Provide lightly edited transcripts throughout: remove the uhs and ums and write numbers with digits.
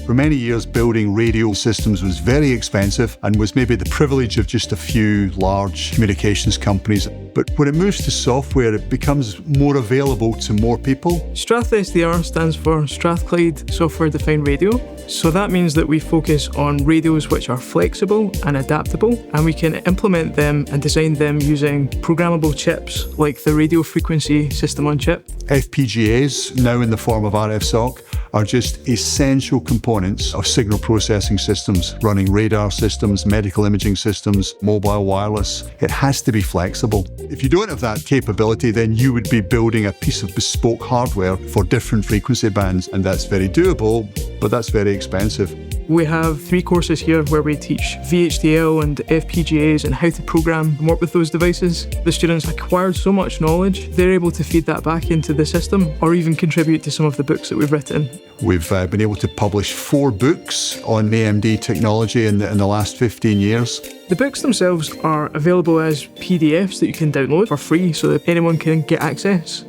For many years, building radio systems was very expensive and was maybe the privilege of just a few large communications companies. But when it moves to software, it becomes more available to more people. StrathSDR stands for Strathclyde Software Defined Radio. So that means that we focus on radios which are flexible and adaptable, and we can implement them and design them using programmable chips like the radio frequency system on chip. FPGAs, now in the form of RFSOC, are just essential components of signal processing systems, running radar systems, medical imaging systems, mobile wireless. It has to be flexible. If you don't have that capability, then you would be building a piece of bespoke hardware for different frequency bands, and that's very doable, but that's very expensive. We have 3 courses here where we teach VHDL and FPGAs and how to program and work with those devices. The students acquired so much knowledge, they're able to feed that back into the system or even contribute to some of the books that we've written. We've been able to publish 4 books on AMD technology in the last 15 years. The books themselves are available as PDFs that you can download for free so that anyone can get access.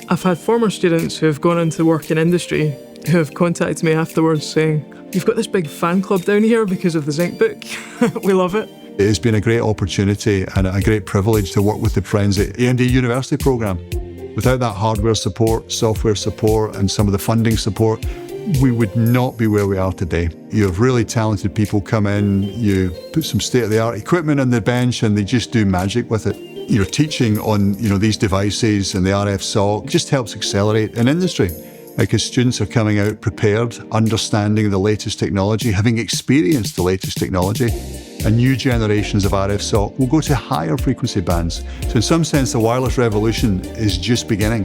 I've had former students who have gone into work in industry who have contacted me afterwards saying, "You've got this big fan club down here because of the Zinc book." We love it. It has been a great opportunity and a great privilege to work with the friends at AMD University Programme. Without that hardware support, software support, and some of the funding support, we would not be where we are today. You have really talented people come in, you put some state-of-the-art equipment on the bench and they just do magic with it. Your teaching on these devices and the RFSOC just helps accelerate an industry, because students are coming out prepared, understanding the latest technology, having experienced the latest technology, and new generations of RFSOC will go to higher frequency bands. So in some sense, the wireless revolution is just beginning.